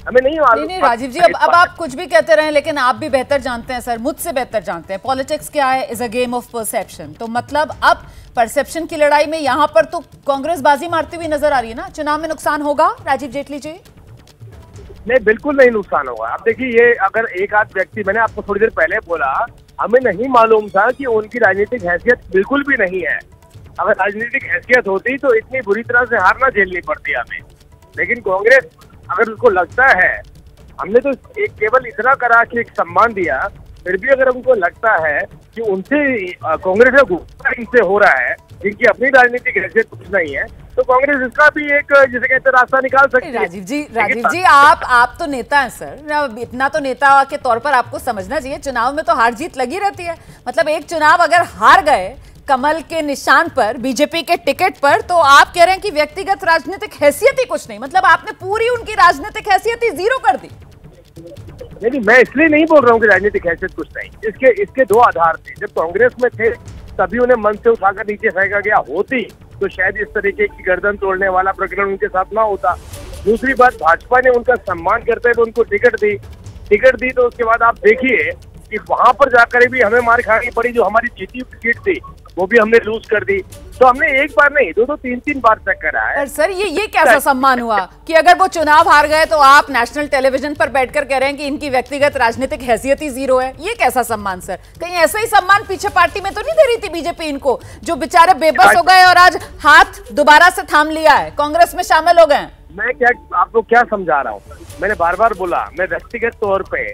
हमें नहीं मालूम। नहीं राजीव जी, अब आप कुछ भी कहते रहे, लेकिन आप भी बेहतर जानते हैं सर, मुझसे बेहतर जानते हैं पॉलिटिक्स क्या है, is a game of perception. तो मतलब अब परसेप्शन की लड़ाई में यहाँ पर तो कांग्रेस बाजी मारती हुई नजर आ रही है ना। चुनाव में नुकसान होगा राजीव जेटली जी? नहीं, बिल्कुल नहीं नुकसान होगा। आप देखिए, ये अगर एक आध व्यक्ति, मैंने आपको थोड़ी देर पहले बोला, हमें नहीं मालूम था कि उनकी राजनीतिक हैसियत बिल्कुल भी नहीं है। अगर राजनीतिक हैसियत होती तो इतनी बुरी तरह से हार ना झेलनी पड़ती हमें। लेकिन कांग्रेस, अगर उसको लगता है, हमने तो एक केवल इतना करा कि एक सम्मान दिया, फिर भी अगर उनको लगता है कि उनसे कांग्रेस का गुस्सा इनसे हो रहा है, जिनकी अपनी राजनीतिक हैसियत कुछ नहीं है, तो कांग्रेस इसका भी एक, जिसे कहते हैं, रास्ता निकाल सकती है। राजीव जी आप तो नेता हैं सर, इतना तो नेता के तौर पर आपको समझना चाहिए, चुनाव में तो हार जीत लगी रहती है। मतलब एक चुनाव अगर हार गए कमल के निशान पर, बीजेपी के टिकट पर, तो आप कह रहे हैं कि व्यक्तिगत राजनीतिक हैसियत ही कुछ नहीं, मतलब आपने पूरी उनकी राजनीतिक हैसियत ही जीरो कर दी। नहीं, मैं इसलिए नहीं बोल रहा हूँ कि राजनीतिक हैसियत कुछ नहीं। इसके दो आधार थे। जब कांग्रेस में थे तभी उन्हें मन से उठाकर नीचे फेंका गया होती तो शायद इस तरीके की गर्दन तोड़ने वाला प्रकरण उनके साथ ना होता। दूसरी बात, भाजपा ने उनका सम्मान करते हुए उनको टिकट दी तो उसके बाद आप देखिए कि वहां पर जाकर भी हमें मार खानी पड़ी। जो हमारी जीती हुई सीट थी वो भी हमने लूज कर दी। तो हमने एक बार नहीं, दो तीन बार तक करा है। पर सर ये कैसा सम्मान हुआ कि अगर वो चुनाव हार गए तो आप नेशनल टेलीविजन पर बैठकर कह रहे हैं कि इनकी व्यक्तिगत राजनीतिक हैसियत ही जीरो है? ये कैसा सम्मान सर? कहीं ऐसा ही सम्मान पीछे पार्टी में तो नहीं दे रही थी बीजेपी इनको, जो बेचारे बेबस हो गए और आज हाथ दोबारा से थाम लिया है, कांग्रेस में शामिल हो गए? मैं क्या आपको क्या समझा रहा हूँ? मैंने बार बार बोला, मैं व्यक्तिगत तौर पे,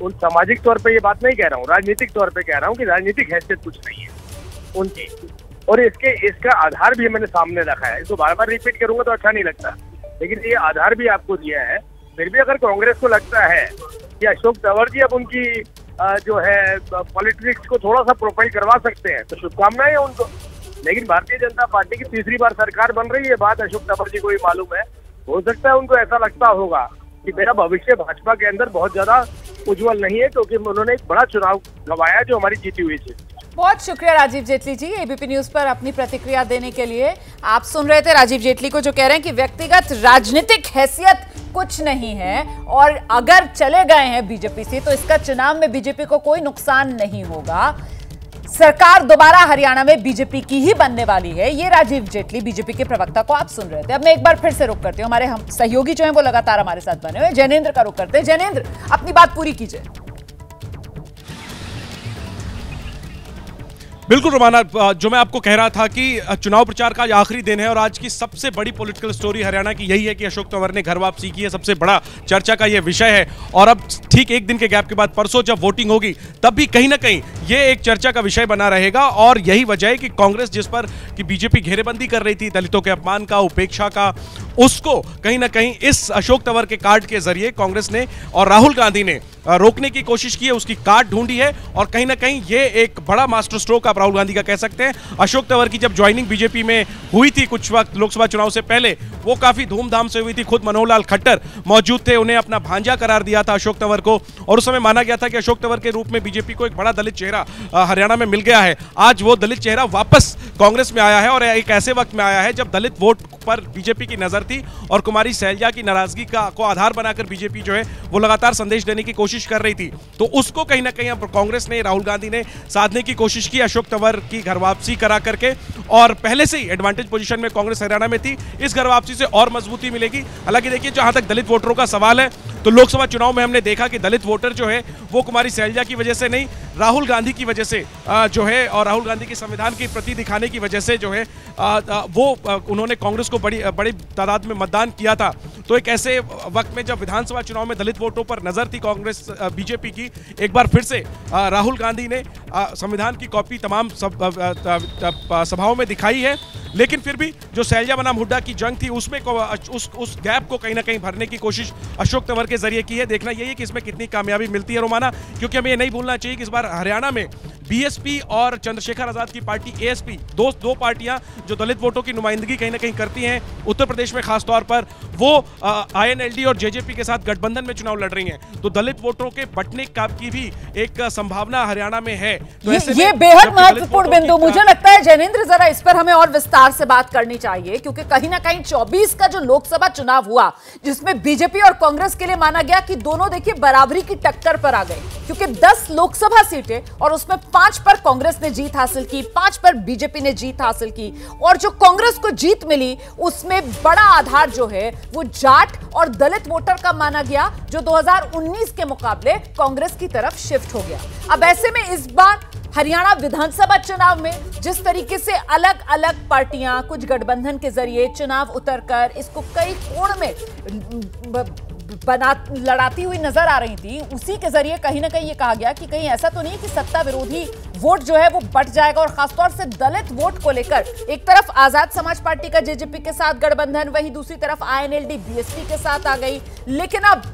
उन सामाजिक तौर पे ये बात नहीं कह रहा हूँ, राजनीतिक तौर पे कह रहा हूँ कि राजनीतिक हैसियत कुछ नहीं है उनकी। और इसका आधार भी मैंने सामने रखा है। इसको बार बार रिपीट करूंगा तो अच्छा नहीं लगता, लेकिन ये आधार भी आपको दिया है। फिर भी अगर कांग्रेस को लगता है कि अशोक तंवर जी अब उनकी जो है पॉलिटिक्स को थोड़ा सा प्रोफाइल करवा सकते हैं, तो शुभकामनाएं हैं उनको। लेकिन भारतीय जनता पार्टी की तीसरी बार सरकार बन रही है, बात अशोक तंवर जी को ही मालूम है। हो सकता है उनको ऐसा लगता होगा कि मेरा भविष्य भाजपा के अंदर बहुत ज्यादा उज्जवल नहीं है, क्योंकि उन्होंने एक बड़ा चुनाव गंवाया जो हमारी जीती हुई थी। बहुत शुक्रिया राजीव जेटली जी एबीपी न्यूज पर अपनी प्रतिक्रिया देने के लिए। आप सुन रहे थे राजीव जेटली को, जो कह रहे हैं कि व्यक्तिगत राजनीतिक हैसियत कुछ नहीं है, और अगर चले गए हैं बीजेपी से तो इसका चुनाव में बीजेपी को कोई नुकसान नहीं होगा। सरकार दोबारा हरियाणा में बीजेपी की ही बनने वाली है। ये राजीव जेटली बीजेपी के प्रवक्ता को आप सुन रहे थे। अब मैं एक बार फिर से रुक करती हूँ, हमारे हम सहयोगी जो हैं वो लगातार हमारे साथ बने हुए, जैनेंद्र का रुक करते हैं। जैनेंद्र, अपनी बात पूरी कीजिए। बिल्कुल रोमाना, जो मैं आपको कह रहा था कि चुनाव प्रचार का आज आखिरी दिन है और आज की सबसे बड़ी पॉलिटिकल स्टोरी हरियाणा की यही है कि अशोक तंवर ने घर वापसी की है। सबसे बड़ा चर्चा का यह विषय है। और अब ठीक एक दिन के गैप के बाद परसों जब वोटिंग होगी तब भी कहीं ना कहीं ये एक चर्चा का विषय बना रहेगा। और यही वजह है कि कांग्रेस जिस पर कि बीजेपी घेरेबंदी कर रही थी, दलितों के अपमान का, उपेक्षा का, उसको कहीं ना कहीं इस अशोक तंवर के कार्ड के जरिए कांग्रेस ने और राहुल गांधी ने रोकने की कोशिश की है, उसकी काट ढूंढी है। और कहीं ना कहीं ये एक बड़ा मास्टर स्ट्रोक आप राहुल गांधी का कह सकते हैं। अशोक तंवर की जब ज्वाइनिंग बीजेपी में हुई थी कुछ वक्त लोकसभा चुनाव से पहले, वो काफी धूमधाम से हुई थी। खुद मनोहर लाल खट्टर मौजूद थे, उन्हें अपना भांजा करार दिया था अशोक तंवर को। और उस समय माना गया था कि अशोक तंवर के रूप में बीजेपी को एक बड़ा दलित चेहरा हरियाणा में मिल गया है। आज वो दलित चेहरा वापस कांग्रेस में आया है और एक ऐसे वक्त में आया है जब दलित वोट पर बीजेपी की नजर थी और कुमारी सैलजा की नाराजगी को आधार बनाकर बीजेपी जो है वो लगातार संदेश देने की कोशिश कर रही थी। तो उसको कहीं ना कहीं अब कांग्रेस ने, राहुल गांधी ने साधने की कोशिश की अशोक तंवर की घर वापसी करा करके। और पहले से ही एडवांटेज पोजीशन में कांग्रेस हरियाणा में थी, इस घर वापसी से और मजबूती मिलेगी। हालांकि देखिए, जहां तक दलित वोटरों का सवाल है तो लोकसभा चुनाव में हमने देखा कि दलित वोटर जो है वो कुमारी सैलजा की वजह से नहीं, राहुल गांधी की वजह से जो है, और राहुल गांधी के संविधान के प्रति दिखाने की वजह से जो है वो उन्होंने कांग्रेस को बड़ी तादाद में मतदान किया था। तो एक ऐसे वक्त में जब विधानसभा चुनाव में दलित वोटों पर नजर थी कांग्रेस बीजेपी की, एक बार फिर से राहुल गांधी ने संविधान की कॉपी तमाम सभाओं में दिखाई है। लेकिन फिर भी जो सैलजा बनाम हुड्डा की जंग थी उसमें उस गैप को कहीं ना कहीं भरने की कोशिश अशोक तंवर के जरिए की है। देखना यही है कि इसमें कितनी कामयाबी मिलती है रोमाना, क्योंकि हमें ये नहीं भूलना चाहिए कि इस बार हरियाणा में बीएसपी और चंद्रशेखर आजाद की पार्टी एएसपी, दो पार्टियां जो दलित वोटों की नुमाइंदगी कहीं ना कहीं करती हैं उत्तर प्रदेश में खासतौर पर, वो आईएनएलडी और जेजेपी के साथ गठबंधन में चुनाव लड़ रही हैं। तो दलित वोटों के बंटने की भी एक संभावना हरियाणा में है। तो ये बेहद महत्वपूर्ण बिंदु, मुझे लगता है जैनेंद्र जरा इस पर हमें और विस्तार से बात करनी चाहिए, क्योंकि कहीं ना कहीं 24 का जो लोकसभा चुनाव हुआ जिसमें बीजेपी और कांग्रेस के लिए माना गया कि दोनों देखिए बराबरी की टक्कर पर आ गए, क्योंकि 10 लोकसभा सीटें और उसमें 5 पर कांग्रेस ने जीत हासिल की, 5 पर बीजेपी ने जीत हासिल की। और जो कांग्रेस को जीत मिली उसमें बड़ा आधार जो है वो जाट और दलित वोटर का माना गया, जो 2019 के मुकाबले कांग्रेस की तरफ शिफ्ट हो गया। अब ऐसे में इस बार हरियाणा विधानसभा चुनाव में जिस तरीके से अलग अलग पार्टियां कुछ गठबंधन के जरिए चुनाव उतरकर इसको कई कोण में लड़ाती हुई नजर आ रही थी, उसी के जरिए कहीं ना कहीं ये कहा गया कि कहीं ऐसा तो नहीं कि सत्ता विरोधी वोट जो है वो बट जाएगा। और खासतौर से दलित वोट को लेकर एक तरफ आजाद समाज पार्टी का जेजेपी के साथ गठबंधन, वहीं दूसरी तरफ आईएनएलडी बीएसपी के साथ आ गई। लेकिन अब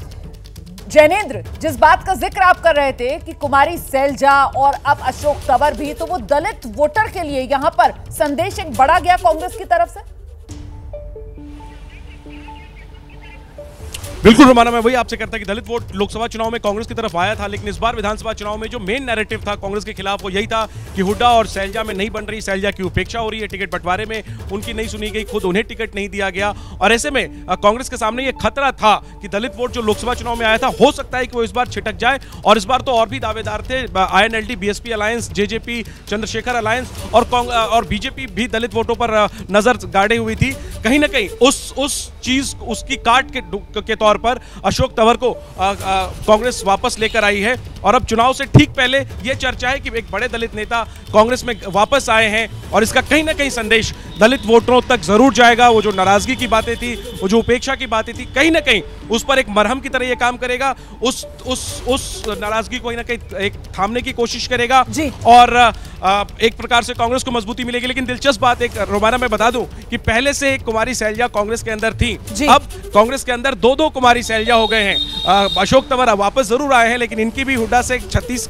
जैनेंद्र, जिस बात का जिक्र आप कर रहे थे कि कुमारी सैलजा और अब अशोक तंवर भी, तो वो दलित वोटर के लिए यहां पर संदेश एक बड़ा गया कांग्रेस की तरफ से। बिल्कुल रोमाना, मैं वही आपसे करता कि दलित वोट लोकसभा चुनाव में कांग्रेस की तरफ आया था, लेकिन इस बार विधानसभा चुनाव में जो मेन नैरेटिव था कांग्रेस के खिलाफ वो यही था कि हुड्डा और सैलजा में नहीं बन रही, सैलजा की उपेक्षा हो रही है, टिकट बंटवारे में उनकी नहीं सुनी गई, खुद उन्हें टिकट नहीं दिया गया। और ऐसे में कांग्रेस के सामने ये खतरा था कि दलित वोट जो लोकसभा चुनाव में आया था हो सकता है कि वो इस बार छिटक जाए। और इस बार तो और भी दावेदार थे, INLD BSP alliance, JJP Chandrashekhar alliance और बीजेपी भी दलित वोटों पर नजर गाड़े हुई थी। कहीं ना कहीं उस चीज उसकी काट के तौर पर अशोक तंवर को कांग्रेस वापस लेकर आई है। और अब चुनाव से ठीक पहले यह चर्चा है कि एक बड़े दलित नेता कांग्रेस में वापस आए हैं और इसका कहीं ना कहीं संदेश दलित वोटरों तक जरूर जाएगा। वो जो नाराजगी की बातें थी, वो जो उपेक्षा की बातें थी, कहीं ना कहीं उस पर एक मरहम की तरह यह काम करेगा, उस नाराजगी को कहीं ना कहीं एक थामने की कोशिश करेगा और एक प्रकार से कांग्रेस को मजबूती मिलेगी। लेकिन दिलचस्प बात एक रोमाना मैं बता दूं कि पहले से एक कुमारी सैलजा कांग्रेस के अंदर थी, अब कांग्रेस के अंदर दो कुमारी सैलजा हो गए हैं। अशोक तंवर वापस जरूर आए हैं, लेकिन इनकी भी हुड्डा से 36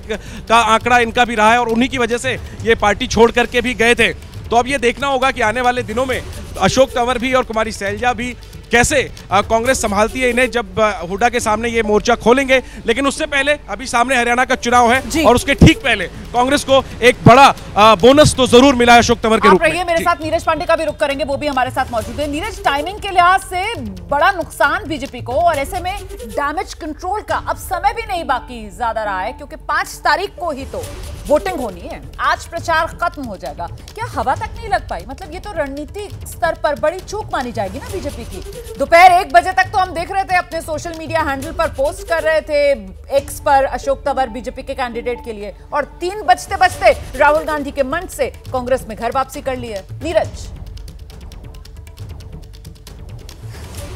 का आंकड़ा इनका भी रहा है और उन्हीं की वजह से ये पार्टी छोड़ करके भी गए थे। तो अब ये देखना होगा कि आने वाले दिनों में अशोक तंवर भी और कुमारी सैलजा भी कैसे कांग्रेस संभालती है इन्हें जब हुड्डा के सामने ये मोर्चा खोलेंगे। लेकिन उससे पहले अभी सामने हरियाणा का चुनाव है और उसके ठीक पहले कांग्रेस को एक बड़ा बोनस तो जरूर मिला है अशोक तंवर के रूप में। मेरे साथ नीरज पांडे का भी रुख करेंगे, वो भी हमारे साथ मौजूद है। नीरज, टाइमिंग के लिहाज से बड़ा नुकसान बीजेपी को, और ऐसे में डैमेज कंट्रोल का अब समय भी नहीं बाकी ज्यादा रहा है, क्योंकि 5 तारीख को ही तो वोटिंग होनी है, आज प्रचार खत्म हो जाएगा। क्या हवा तक नहीं लग पाई? मतलब ये तो रणनीतिक स्तर पर बड़ी चूक मानी जाएगी ना बीजेपी की। दोपहर 1 बजे तक तो हम देख रहे थे अपने सोशल मीडिया हैंडल पर पोस्ट कर रहे थे एक्स पर अशोक तंवर बीजेपी के कैंडिडेट के लिए, और 3 बजते बजते राहुल गांधी के मंच से कांग्रेस में घर वापसी कर ली है। नीरज,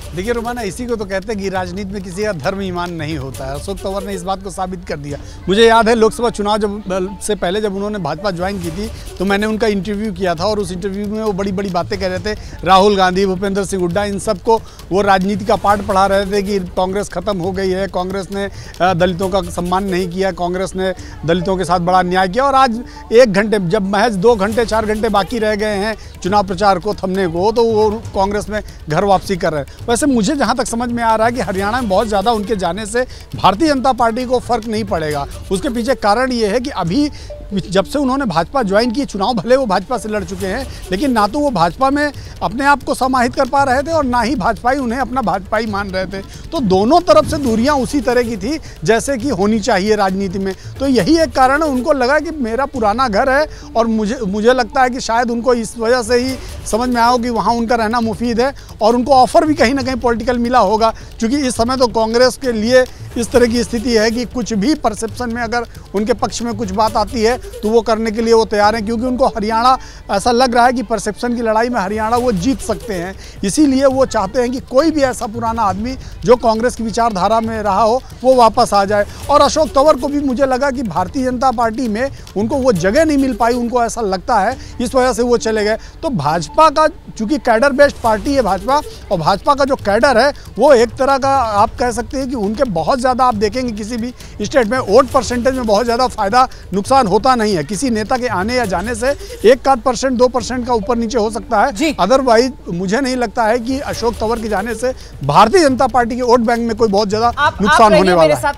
देखिए रोमाना, इसी को तो कहते हैं कि राजनीति में किसी का धर्म ईमान नहीं होता है। अशोक तंवर ने इस बात को साबित कर दिया। मुझे याद है लोकसभा चुनाव से पहले जब उन्होंने भाजपा ज्वाइन की थी तो मैंने उनका इंटरव्यू किया था और उस इंटरव्यू में वो बड़ी बड़ी बातें कह रहे थे। राहुल गांधी, भूपेंद्र सिंह हुड्डा, इन सबको वो राजनीति का पाठ पढ़ा रहे थे कि कांग्रेस खत्म हो गई है, कांग्रेस ने दलितों का सम्मान नहीं किया, कांग्रेस ने दलितों के साथ बड़ा अन्याय किया। और आज 1 घंटे, जब महज 2 घंटे 4 घंटे बाकी रह गए हैं चुनाव प्रचार को थमने को, तो वो कांग्रेस में घर वापसी कर रहे हैं। वैसे मुझे जहां तक समझ में आ रहा है कि हरियाणा में बहुत ज़्यादा उनके जाने से भारतीय जनता पार्टी को फर्क नहीं पड़ेगा। उसके पीछे कारण ये है कि अभी जब से उन्होंने भाजपा ज्वाइन की, चुनाव भले वो भाजपा से लड़ चुके हैं, लेकिन ना तो वो भाजपा में अपने आप को समाहित कर पा रहे थे और ना ही भाजपाई उन्हें अपना भाजपाई मान रहे थे। तो दोनों तरफ से दूरियां उसी तरह की थी जैसे कि होनी चाहिए राजनीति में। तो यही एक कारण है, उनको लगा कि मेरा पुराना घर है और मुझे लगता है कि शायद उनको इस वजह से ही समझ में आया कि वहाँ उनका रहना मुफीद है और उनको ऑफर भी कहीं ना कहीं पॉलिटिकल मिला होगा। क्योंकि इस समय तो कांग्रेस के लिए इस तरह की स्थिति है कि कुछ भी परसेप्शन में अगर उनके पक्ष में कुछ बात आती है तो वो करने के लिए वो तैयार हैं, क्योंकि उनको हरियाणा ऐसा लग रहा है कि परसेप्शन की लड़ाई में हरियाणा वो जीत सकते हैं। इसीलिए वो चाहते हैं कि कोई भी ऐसा पुराना आदमी जो कांग्रेस की विचारधारा में रहा हो वो वापस आ जाए। और अशोक तंवर को भी मुझे लगा कि भारतीय जनता पार्टी में उनको वो जगह नहीं मिल पाई, उनको ऐसा लगता है, इस वजह से वो चले गए। तो भाजपा का, चूँकि कैडर बेस्ड पार्टी है भाजपा, और भाजपा का जो कैडर है वो एक तरह का आप कह सकते हैं कि उनके बहुत ज़्यादा आप देखेंगे किसी भी स्टेट में वोट परसेंटेज में बहुत ज़्यादा फायदा नुकसान होता नहीं है। किसी नेता के आने या जाने से 1-2% 2% का ऊपर नीचे हो सकता है। अदरवाइज मुझे नहीं लगता है कि अशोक तंवर के जाने से भारतीय जनता पार्टी के वोट बैंक में कोई बहुत ज़्यादा नुकसान होने वाला है।